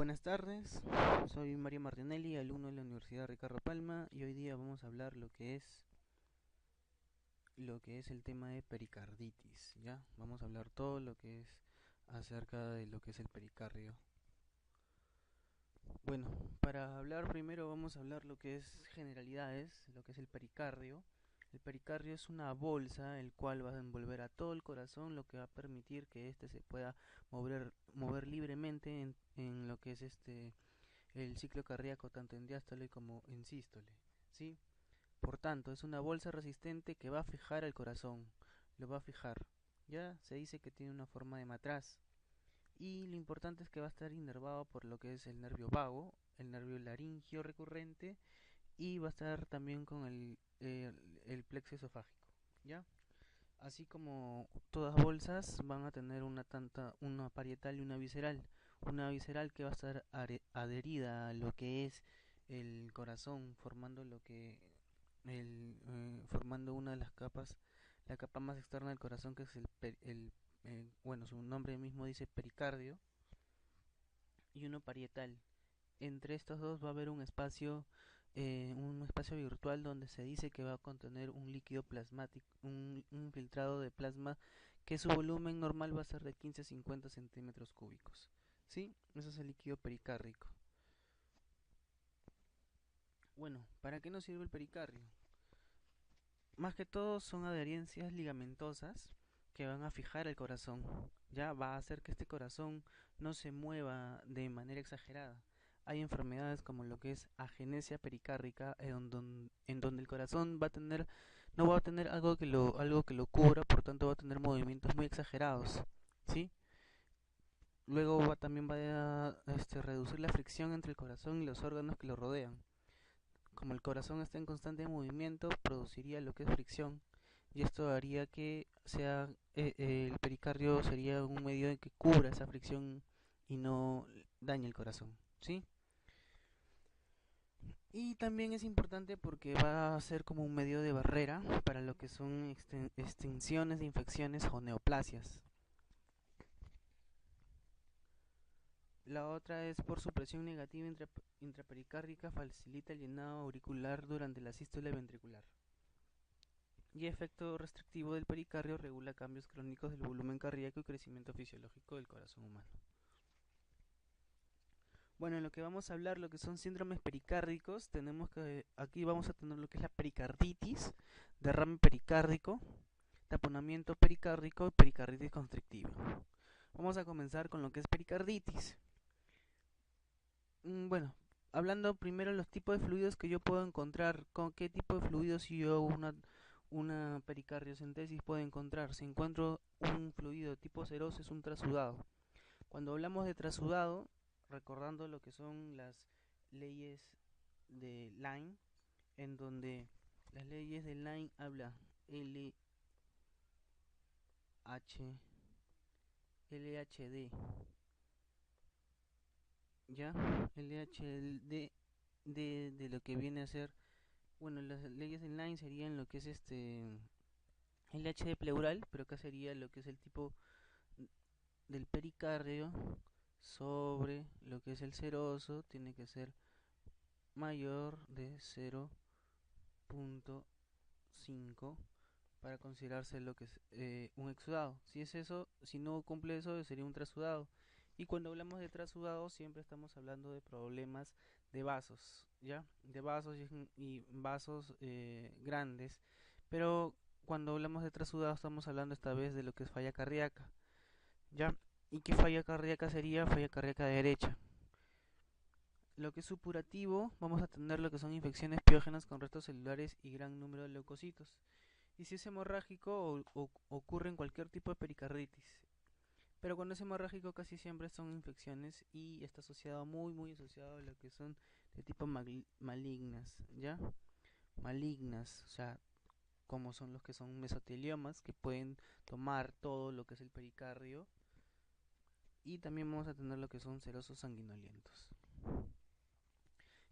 Buenas tardes, soy Mario Martinelli, alumno de la Universidad Ricardo Palma, y hoy día vamos a hablar lo que es el tema de pericarditis, ¿ya? Vamos a hablar todo lo que es acerca de lo que es el pericardio. Bueno, para hablar primero vamos a hablar lo que es generalidades, lo que es el pericardio. El pericardio es una bolsa el cual va a envolver a todo el corazón, lo que va a permitir que éste se pueda mover libremente en lo que es el ciclo cardíaco tanto en diástole como en sístole, ¿sí? Por tanto, es una bolsa resistente que va a fijar el corazón, lo va a fijar. Ya se dice que tiene una forma de matraz y lo importante es que va a estar inervado por lo que es el nervio vago, el nervio laringio recurrente y va a estar también con el plexo esofágico, ¿ya? Así como todas bolsas van a tener una parietal y una visceral. Una visceral que va a estar adherida a lo que es el corazón, formando una de las capas, la capa más externa del corazón, que es bueno, su nombre mismo dice pericardio, y uno parietal. Entre estos dos va a haber un espacio virtual donde se dice que va a contener un líquido plasmático, un filtrado de plasma que su volumen normal va a ser de 15 a 50 centímetros cúbicos. ¿Sí? Ese es el líquido pericárdico. Bueno, ¿para qué nos sirve el pericardio? Más que todo son adherencias ligamentosas que van a fijar el corazón. Ya va a hacer que este corazón no se mueva de manera exagerada. Hay enfermedades como lo que es agenesia pericárdica, en donde el corazón no va a tener algo que lo cubra, por tanto va a tener movimientos muy exagerados, ¿sí? Luego también va a reducir la fricción entre el corazón y los órganos que lo rodean. Como el corazón está en constante movimiento, produciría lo que es fricción, y esto haría que el pericardio sería un medio en que cubra esa fricción y no dañe el corazón, ¿sí? Y también es importante porque va a ser como un medio de barrera para lo que son extensiones de infecciones o neoplasias. La otra es por su presión negativa intrapericárdica facilita el llenado auricular durante la sístole ventricular. Y efecto restrictivo del pericardio regula cambios crónicos del volumen cardíaco y crecimiento fisiológico del corazón humano. Bueno, en lo que vamos a hablar, lo que son síndromes pericárdicos, aquí vamos a tener lo que es la pericarditis, derrame pericárdico, taponamiento pericárdico y pericarditis constrictiva. Vamos a comenzar con lo que es pericarditis. Bueno, hablando primero de los tipos de fluidos que yo puedo encontrar, con qué tipo de fluidos si yo hago una pericardiocentesis puedo encontrar. Si encuentro un fluido tipo seroso es un trasudado. Cuando hablamos de trasudado, recordando lo que son las leyes de Line, en donde las leyes de Line habla LHD, ¿ya? LHD de lo que viene a ser, bueno, las leyes de Line serían lo que es LHD pleural, pero acá sería lo que es el tipo del pericardio sobre lo que es el seroso, tiene que ser mayor de 0.5 para considerarse lo que es un exudado. Si es eso, si no cumple eso, sería un trasudado. Y cuando hablamos de trasudado, siempre estamos hablando de problemas de vasos, ¿ya? De vasos y vasos grandes. Pero cuando hablamos de trasudado, estamos hablando esta vez de lo que es falla cardíaca, ¿ya? ¿Y qué falla cardíaca sería? Falla cardíaca derecha. Lo que es supurativo, vamos a tener lo que son infecciones piógenas con restos celulares y gran número de leucocitos. Y si es hemorrágico, ocurre en cualquier tipo de pericarditis. Pero cuando es hemorrágico casi siempre son infecciones y está asociado, muy asociado a lo que son de tipo malignas, ¿ya? Malignas, o sea, como son los que son mesoteliomas, que pueden tomar todo lo que es el pericardio. Y también vamos a tener lo que son serosos sanguinolentos.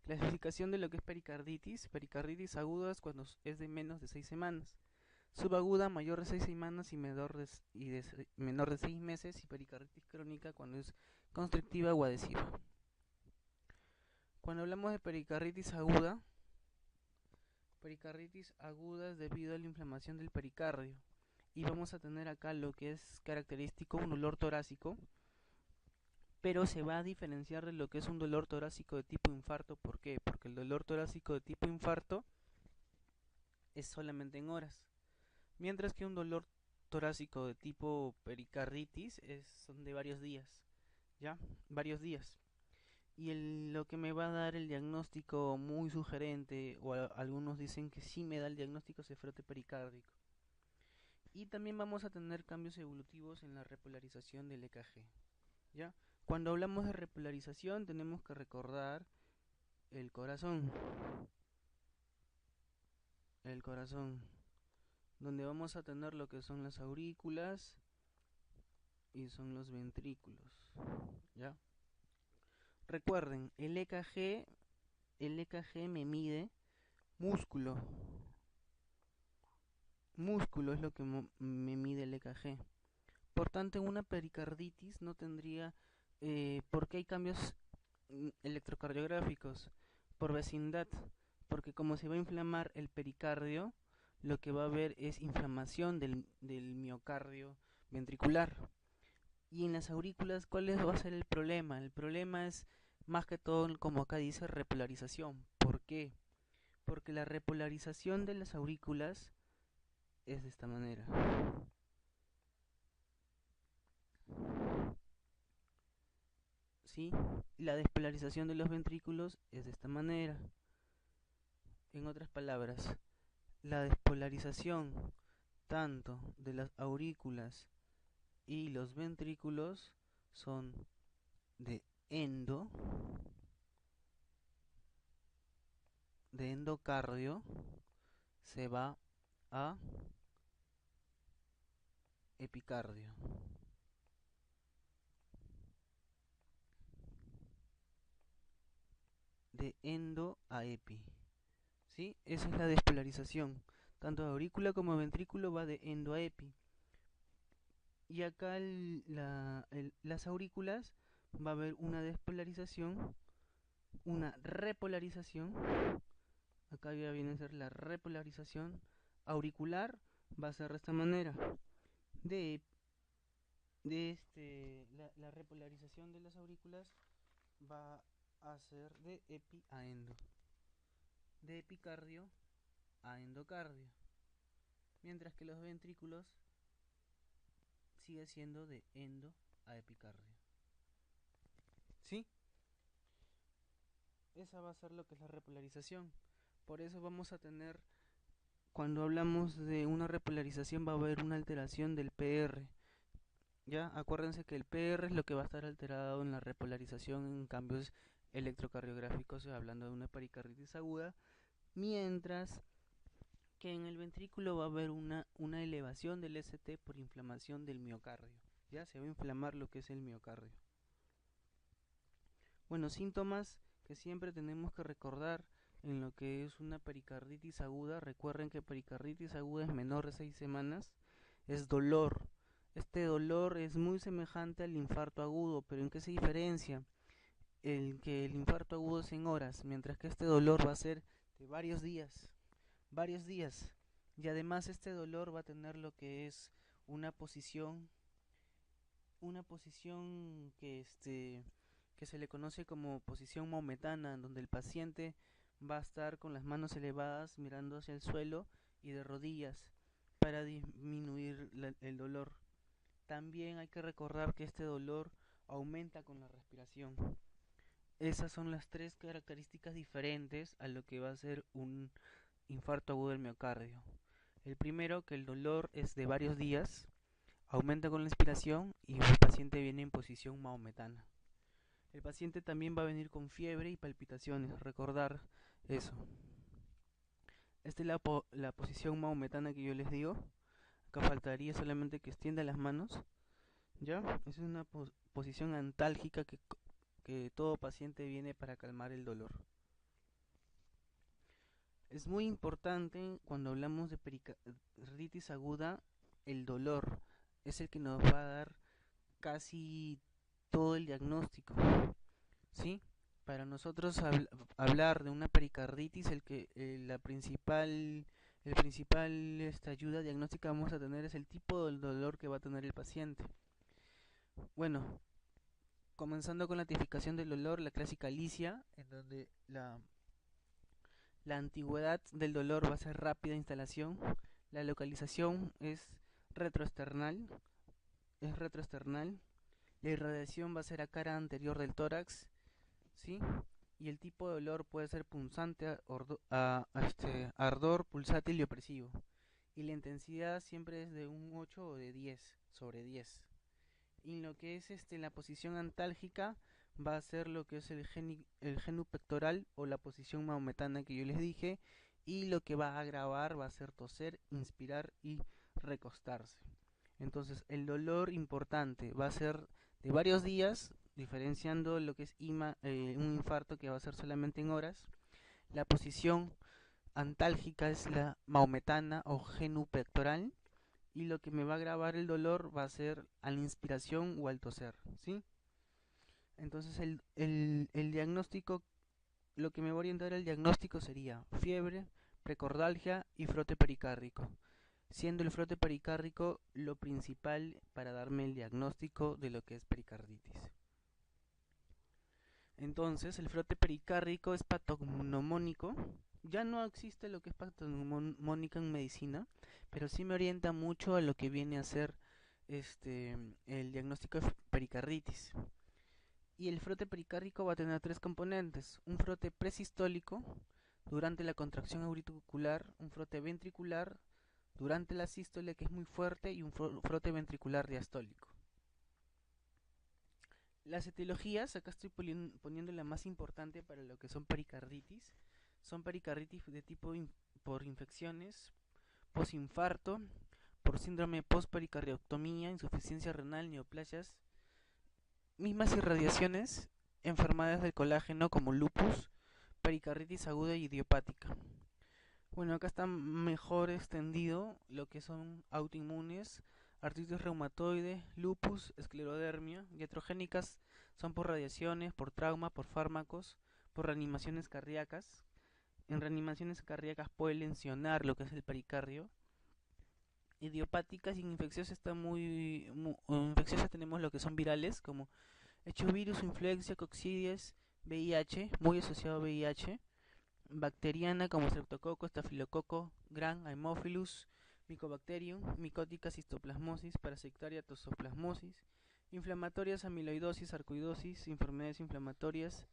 Clasificación de lo que es pericarditis. Pericarditis agudas cuando es de menos de 6 semanas. Subaguda mayor de 6 semanas y menor de 6 meses. Y pericarditis crónica cuando es constrictiva o adhesiva. Cuando hablamos de pericarditis aguda es debido a la inflamación del pericardio. Y vamos a tener acá lo que es característico, un dolor torácico, pero se va a diferenciar de lo que es un dolor torácico de tipo infarto. ¿Por qué? Porque el dolor torácico de tipo infarto es solamente en horas, mientras que un dolor torácico de tipo pericarditis son de varios días, ¿ya? Varios días. Y lo que me va a dar el diagnóstico muy sugerente, o algunos dicen que sí me da el diagnóstico cefrote pericárdico. Y también vamos a tener cambios evolutivos en la repolarización del EKG, ¿ya? Cuando hablamos de repolarización tenemos que recordar el corazón, donde vamos a tener lo que son las aurículas y son los ventrículos, ¿ya? Recuerden, el EKG me mide músculo. Músculo es lo que me mide el EKG. Por tanto, en una pericarditis no tendría, porque hay cambios electrocardiográficos por vecindad, porque como se va a inflamar el pericardio, lo que va a haber es inflamación del miocardio ventricular. Y en las aurículas, ¿cuál va a ser el problema? El problema es más que todo, como acá dice, repolarización. ¿Por qué? Porque la repolarización de las aurículas es de esta manera. ¿Sí? La despolarización de los ventrículos es de esta manera. En otras palabras, la despolarización tanto de las aurículas y los ventrículos son de endocardio, se va a epicardio. De endo a epi. ¿Sí? Esa es la despolarización. Tanto aurícula como ventrículo va de endo a epi. Y acá las aurículas va a haber una despolarización, una repolarización. Acá ya viene a ser la repolarización. Auricular va a ser de esta manera. La repolarización de las aurículas va a ser de epi a endo. De epicardio a endocardio. Mientras que los ventrículos sigue siendo de endo a epicardio. ¿Sí? Esa va a ser lo que es la repolarización. Por eso vamos a tener, cuando hablamos de una repolarización, va a haber una alteración del PR. Ya, acuérdense que el PR es lo que va a estar alterado en la repolarización en cambios electrocardiográficos, hablando de una pericarditis aguda, mientras que en el ventrículo va a haber una elevación del ST por inflamación del miocardio. Ya se va a inflamar lo que es el miocardio. Bueno, síntomas que siempre tenemos que recordar en lo que es una pericarditis aguda. Recuerden que pericarditis aguda es menor de 6 semanas. Es dolor. Este dolor es muy semejante al infarto agudo, pero ¿en qué se diferencia? El que el infarto agudo es en horas, mientras que este dolor va a ser de varios días. Varios días. Y además este dolor va a tener lo que es una posición que se le conoce como posición maometana, donde el paciente va a estar con las manos elevadas mirando hacia el suelo y de rodillas para disminuir el dolor. También hay que recordar que este dolor aumenta con la respiración. Esas son las tres características diferentes a lo que va a ser un infarto agudo del miocardio. El primero, que el dolor es de varios días, aumenta con la inspiración y el paciente viene en posición maometana. El paciente también va a venir con fiebre y palpitaciones, recordar eso. Esta es la posición maometana que yo les digo. Acá faltaría solamente que extienda las manos. ¿Ya? Es una posición antálgica que todo paciente viene para calmar el dolor. Es muy importante cuando hablamos de pericarditis aguda, el dolor es el que nos va a dar casi todo el diagnóstico, ¿sí? Para nosotros hablar de una pericarditis, el principal ayuda diagnóstica que vamos a tener es el tipo del dolor que va a tener el paciente. Bueno, comenzando con la tipificación del dolor, la clásica licia, en donde la antigüedad del dolor va a ser rápida instalación, la localización retroesternal, es retroesternal, la irradiación va a ser a cara anterior del tórax, ¿sí? Y el tipo de dolor puede ser punzante, ardor, pulsátil y opresivo. Y la intensidad siempre es de un 8 o de 10 sobre 10. Y en lo que es la posición antálgica va a ser lo que es el genu pectoral o la posición maometana que yo les dije, y lo que va a agravar va a ser toser, inspirar y recostarse. Entonces el dolor importante va a ser de varios días, diferenciando lo que es un infarto que va a ser solamente en horas. La posición antálgica es la maometana o genupectoral, y lo que me va a agravar el dolor va a ser a la inspiración o al toser, ¿sí? Entonces el diagnóstico, lo que me va a orientar al diagnóstico sería fiebre, precordalgia y frote pericárdico, siendo el frote pericárdico lo principal para darme el diagnóstico de lo que es pericarditis. Entonces, el frote pericárdico es patognomónico. Ya no existe lo que es patognomónica en medicina, pero sí me orienta mucho a lo que viene a ser el diagnóstico de pericarditis. Y el frote pericárdico va a tener tres componentes: un frote presistólico durante la contracción auricular, un frote ventricular durante la sístole, que es muy fuerte, y un frote ventricular diastólico. Las etiologías, acá estoy poniendo la más importante para lo que son pericarditis. Son pericarditis de tipo por infecciones, posinfarto, por síndrome postpericardioctomía, insuficiencia renal, neoplasias, mismas irradiaciones, enfermedades del colágeno como lupus, pericarditis aguda y idiopática. Bueno, acá está mejor extendido lo que son autoinmunes, artritis reumatoide, lupus, esclerodermia, iatrogénicas son por radiaciones, por trauma, por fármacos, por reanimaciones cardíacas. En reanimaciones cardíacas puede lesionar lo que es el pericardio. Idiopáticas y infecciosas infecciosas tenemos lo que son virales como hechovirus, influenza, coccidias, VIH, muy asociado a VIH. Bacteriana como Streptococcus, Staphylococcus, Gram, Haemophilus, Mycobacterium, micóticas, histoplasmosis, parasitaria, toxoplasmosis, inflamatorias, amiloidosis, sarcoidosis, enfermedades inflamatorias,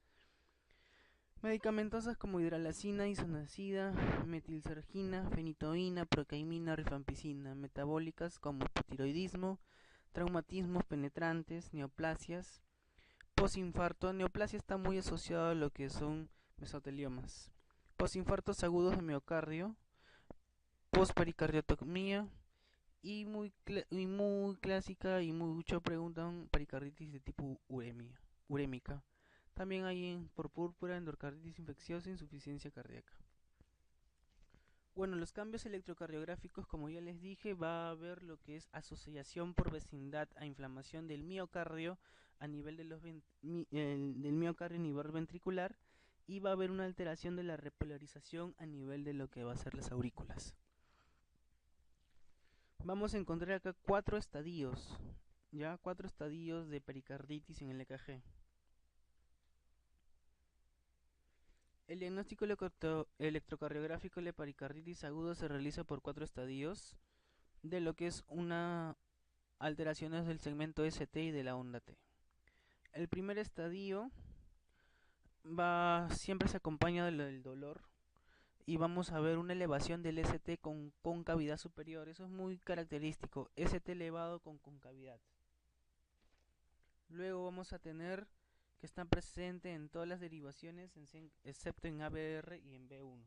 medicamentosas como hidralazina, isoniazida, metilsergina, fenitoína, procaimina, rifampicina, metabólicas como hipotiroidismo, traumatismos penetrantes, neoplasias, posinfarto. Neoplasia está muy asociado a lo que son mesoteliomas. Posinfartos agudos de miocardio, postpericardiotomía y muy clásica y mucho preguntan pericarditis de tipo urémica. También hay por púrpura, endocarditis infecciosa, insuficiencia cardíaca. Bueno, los cambios electrocardiográficos, como ya les dije, va a haber lo que es asociación por vecindad a inflamación del miocardio a nivel de del miocardio a nivel ventricular, y va a haber una alteración de la repolarización a nivel de lo que va a ser las aurículas. Vamos a encontrar acá cuatro estadios de pericarditis en el EKG. El diagnóstico electrocardiográfico de la pericarditis aguda se realiza por 4 estadios de lo que es una alteraciones del segmento ST y de la onda T. El primer estadio siempre se acompaña del dolor, y vamos a ver una elevación del ST con concavidad superior. Eso es muy característico, ST elevado con concavidad. Luego vamos a tener que están presentes en todas las derivaciones, excepto en ABR y en B1.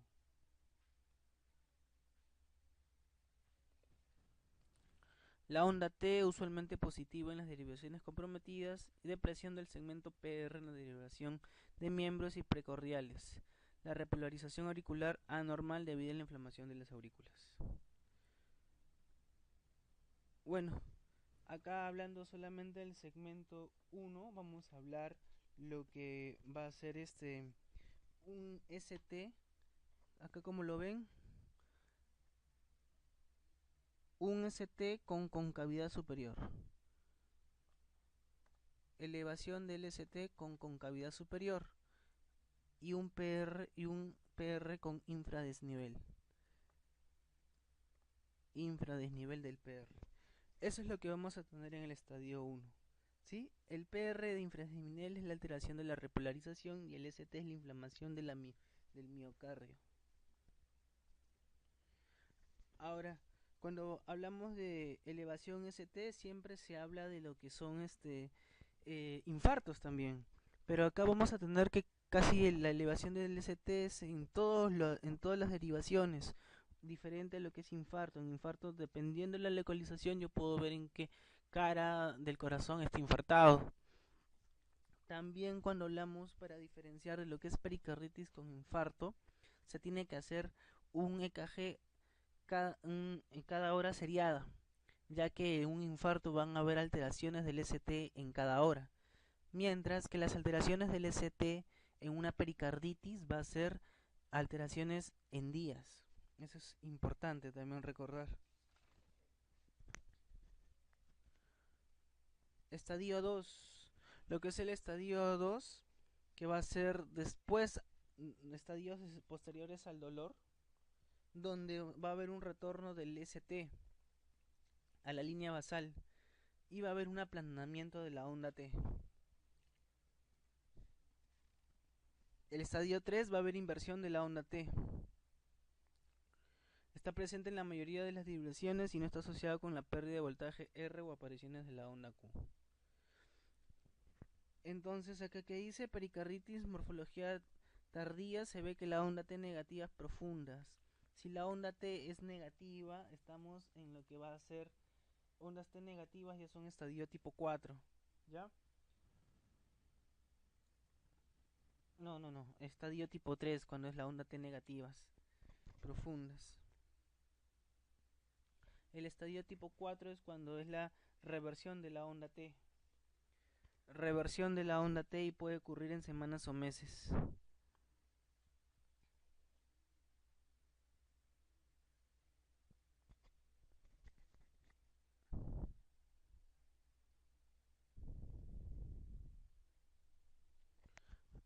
La onda T usualmente positiva en las derivaciones comprometidas, y depresión del segmento PR en la derivación de miembros y precordiales. La repolarización auricular anormal debido a la inflamación de las aurículas. Bueno, acá hablando solamente del segmento 1, vamos a hablar lo que va a ser un ST, acá como lo ven, un ST con concavidad superior. Elevación del ST con concavidad superior y un PR con infradesnivel del PR. Eso es lo que vamos a tener en el estadio 1. ¿Sí? El PR de infradesnivel es la alteración de la repolarización y el ST es la inflamación de del miocardio. Ahora, cuando hablamos de elevación ST siempre se habla de lo que son infartos también, pero acá vamos a tener que casi la elevación del ST es en todas las derivaciones, diferente a lo que es infarto. En infarto, dependiendo de la localización, yo puedo ver en qué cara del corazón está infartado. También cuando hablamos para diferenciar de lo que es pericarditis con infarto, se tiene que hacer un EKG cada hora seriada, ya que en un infarto van a haber alteraciones del ST en cada hora, mientras que las alteraciones del ST en una pericarditis va a ser alteraciones en días. Eso es importante también recordar. Estadio 2. Lo que es el estadio 2, que va a ser después, estadios posteriores al dolor, donde va a haber un retorno del ST a la línea basal y va a haber un aplanamiento de la onda T. El estadio 3 va a haber inversión de la onda T. Está presente en la mayoría de las vibraciones y no está asociado con la pérdida de voltaje R o apariciones de la onda Q. Entonces, acá que dice pericarditis, morfología tardía, se ve que la onda T negativas profundas. Si la onda T es negativa, estamos en lo que va a ser ondas T negativas, ya son estadio tipo 4. ¿Ya? No, estadio tipo 3, cuando es la onda T negativas profundas. El estadio tipo 4 es cuando es la reversión de la onda T. Reversión de la onda T y puede ocurrir en semanas o meses.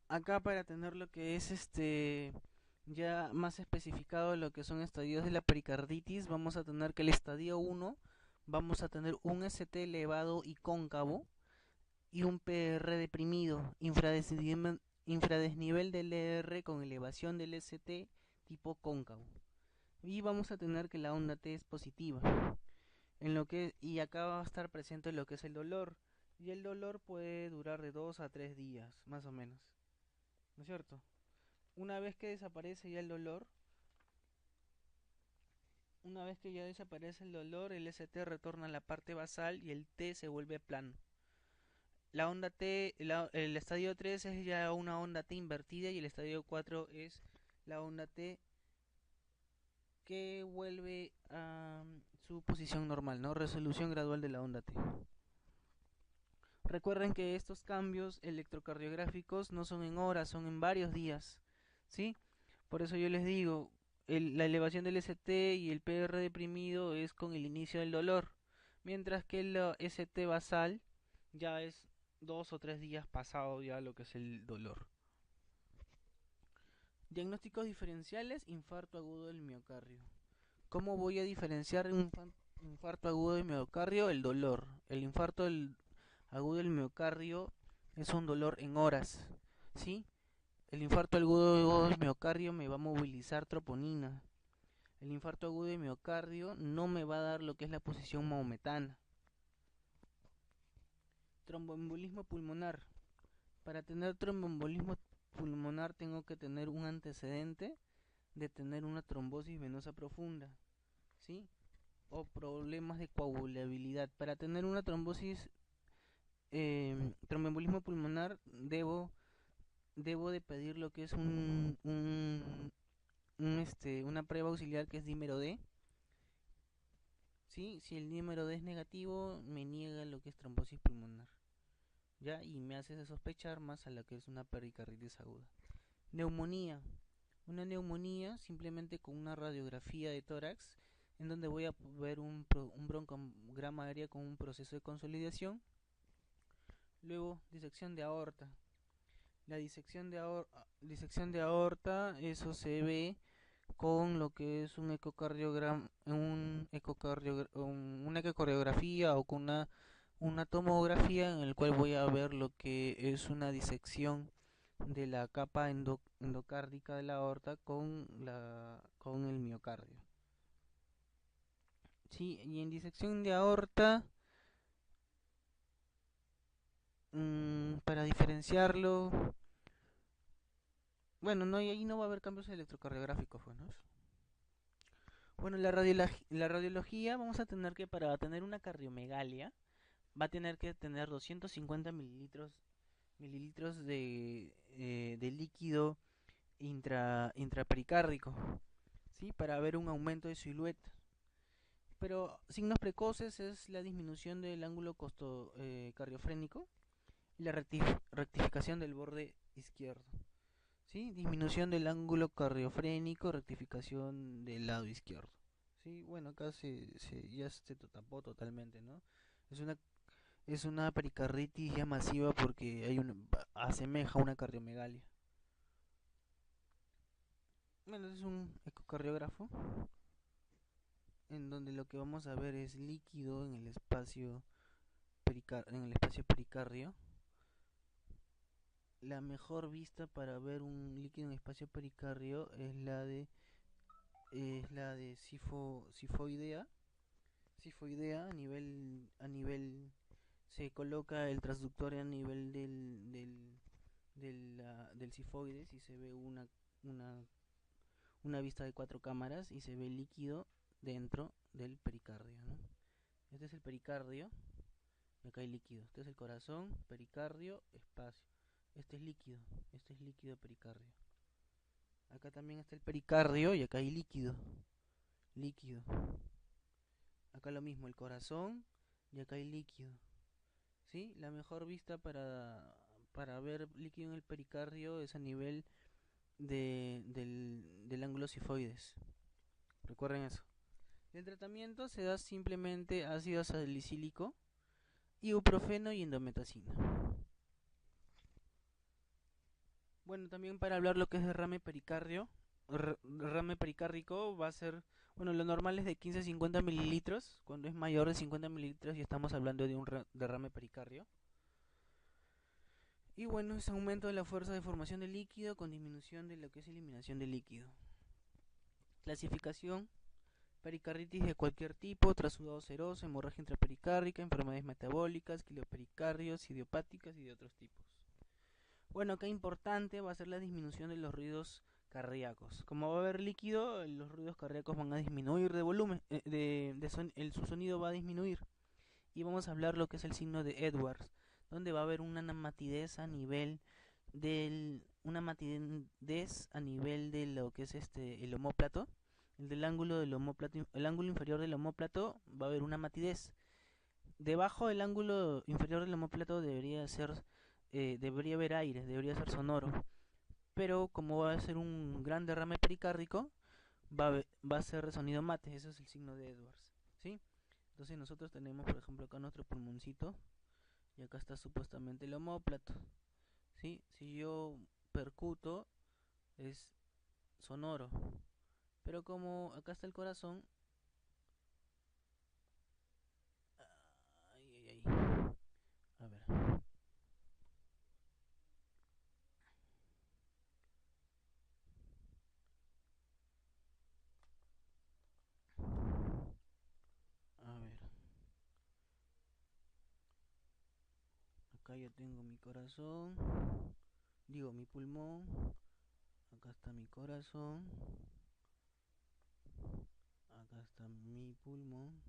Acá para tener lo que es ya más especificado lo que son estadios de la pericarditis, vamos a tener que el estadio 1 vamos a tener un ST elevado y cóncavo y un PR deprimido, infradesnivel del ER con elevación del ST tipo cóncavo. Y vamos a tener que la onda T es positiva. Y acá va a estar presente lo que es el dolor. Y el dolor puede durar de 2 a 3 días, más o menos. ¿No es cierto? Una vez que desaparece ya el dolor, una vez que ya desaparece el dolor, el ST retorna a la parte basal y el T se vuelve plano. La onda T, el estadio 3 es ya una onda T invertida y el estadio 4 es la onda T que vuelve a su posición normal, ¿no? Resolución gradual de la onda T. Recuerden que estos cambios electrocardiográficos no son en horas, son en varios días, ¿sí? Por eso yo les digo, la elevación del ST y el PR deprimido es con el inicio del dolor, mientras que el ST basal ya es 2 o 3 días pasado ya lo que es el dolor. Diagnósticos diferenciales, infarto agudo del miocardio. ¿Cómo voy a diferenciar un infarto agudo del miocardio? El dolor. El infarto agudo del miocardio es un dolor en horas, ¿sí? El infarto agudo del miocardio me va a movilizar troponina. El infarto agudo de miocardio no me va a dar lo que es la posición maometana. Tromboembolismo pulmonar. Para tener tromboembolismo pulmonar tengo que tener un antecedente de tener una trombosis venosa profunda, ¿sí? O problemas de coagulabilidad. Para tener una tromboembolismo pulmonar debo de pedir lo que es una prueba auxiliar que es dímero D. ¿Sí? Si el dímero D es negativo, me niega lo que es trombosis pulmonar. ¿ya? Y me hace sospechar más a la que es una pericarditis aguda. Neumonía. Una neumonía simplemente con una radiografía de tórax en donde voy a ver un broncograma aéreo con un proceso de consolidación. Luego, disección de aorta. La disección de aorta, eso se ve con lo que es un ecocardiograma, una ecocardiografía o con una tomografía en el cual voy a ver lo que es una disección de la capa endocárdica de la aorta con el miocardio. Sí, y en disección de aorta, para diferenciarlo, bueno, no, y ahí no va a haber cambios electrocardiográficos, pues, ¿no? Bueno, la radiología vamos a tener que, para tener una cardiomegalia, va a tener que tener 250 mililitros de líquido intrapericárdico, ¿sí? Para ver un aumento de silueta. Pero signos precoces es la disminución del ángulo cardiofrénico y la rectificación del borde izquierdo. ¿Sí? Disminución del ángulo cardiofrénico, rectificación del lado izquierdo. Sí, bueno, acá ya se tapó totalmente, ¿no? Es una, es una pericarditis ya masiva porque asemeja una cardiomegalia. Bueno, es un ecocardiógrafo en donde lo que vamos a ver es líquido en el espacio pericardio. La mejor vista para ver un líquido en el espacio pericardio es la de sifoidea. Sifoidea a nivel se coloca el transductor a nivel del sifoides y se ve una, una vista de 4 cámaras y se ve líquido dentro del pericardio, ¿no? Este es el pericardio y acá hay líquido. Este es el corazón, pericardio, espacio. Este es líquido pericardio. Acá también está el pericardio y acá hay líquido, líquido. Acá lo mismo, el corazón y acá hay líquido. ¿Sí? La mejor vista para ver líquido en el pericardio es a nivel del ángulo sifoides. Recuerden eso. El tratamiento se da simplemente ácido salicílico, ibuprofeno y indometacina. Bueno, también para hablar lo que es derrame pericárdico va a ser, bueno, lo normal es de 15 a 50 mililitros. Cuando es mayor de 50 mililitros ya estamos hablando de un derrame pericardio. Y bueno, es aumento de la fuerza de formación de líquido con disminución de lo que es eliminación de líquido. Clasificación: pericarditis de cualquier tipo, trasudado seroso, hemorragia intrapericárdica, enfermedades metabólicas, quiliopericardios, idiopáticas y de otros tipos. Bueno, acá importante va a ser la disminución de los ruidos cardíacos. Como va a haber líquido, los ruidos cardíacos van a disminuir de volumen, su sonido va a disminuir. Y vamos a hablar lo que es el signo de Edwards, donde va a haber una matidez a nivel de lo que es el omóplato, el ángulo inferior del omóplato va a haber una matidez. Debajo del ángulo inferior del omóplato debería haber aire, debería ser sonoro. Pero como va a ser un gran derrame pericárdico, va a ser sonido mate. Ese es el signo de Edwards, ¿sí? Entonces nosotros tenemos, por ejemplo, acá nuestro pulmoncito y acá está supuestamente el omóplato, ¿sí? Si yo percuto es sonoro, pero como acá está el corazón, ay, ay, ay. A ver, a ver, acá yo tengo mi corazón, digo mi pulmón, acá está mi corazón, acá está mi pulmón,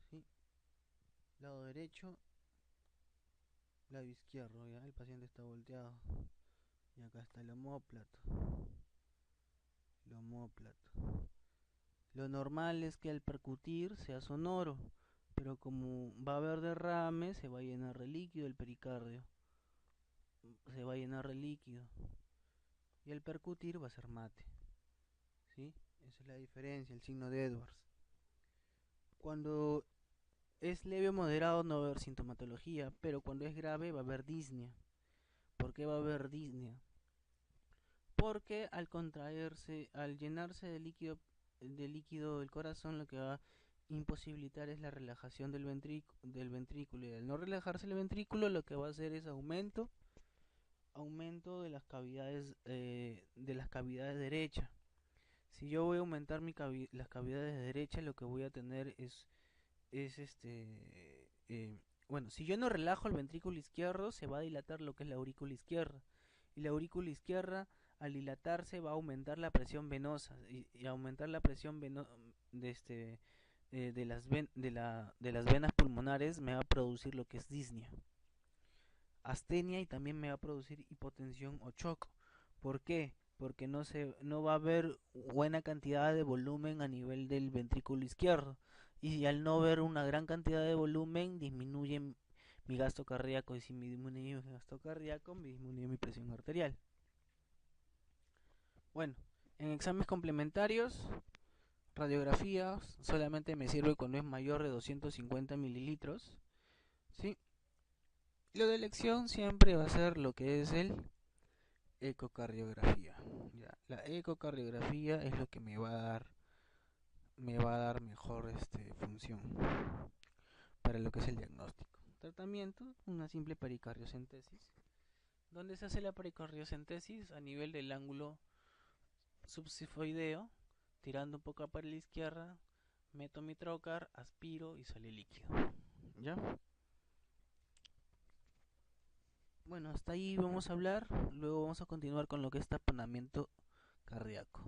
¿sí? Lado derecho, lado izquierdo, ya el paciente está volteado. Y acá está el omóplato. El omóplato. Lo normal es que al percutir sea sonoro, pero como va a haber derrame, se va a llenar de líquido el pericardio, se va a llenar de líquido, y al percutir va a ser mate, ¿sí? Esa es la diferencia, el signo de Edwards. Cuando es leve o moderado no va a haber sintomatología, pero cuando es grave va a haber disnea. ¿Por qué va a haber disnea? Porque al contraerse, al llenarse de líquido del corazón, lo que va a imposibilitar es la relajación del ventrículo. Y al no relajarse el ventrículo, lo que va a hacer es aumento de las cavidades derechas. Si yo voy a aumentar las cavidades derechas, lo que voy a tener es bueno, si yo no relajo el ventrículo izquierdo, se va a dilatar lo que es la aurícula izquierda. Y la aurícula izquierda, al dilatarse, va a aumentar la presión venosa. Y aumentar la presión de, de las venas pulmonares me va a producir lo que es disnea, astenia, y también me va a producir hipotensión o shock. ¿Por qué? Porque no va a haber buena cantidad de volumen a nivel del ventrículo izquierdo. Y al no ver una gran cantidad de volumen, disminuye mi gasto cardíaco. Y si me disminuye mi gasto cardíaco, me disminuye mi presión arterial. Bueno, en exámenes complementarios, radiografías, solamente me sirve cuando es mayor de 250 mililitros. ¿Sí? Lo de elección siempre va a ser lo que es el ecocardiografía. Ya, la ecocardiografía es lo que me va a dar mejor función para lo que es el diagnóstico. Tratamiento, una simple pericardiocentesis. ¿Dónde se hace la pericardiocentesis? A nivel del ángulo subsifoideo, tirando un poco para la izquierda, meto mi trocar, aspiro y sale líquido. ¿Ya? Bueno, hasta ahí vamos a hablar, luego vamos a continuar con lo que es taponamiento cardíaco.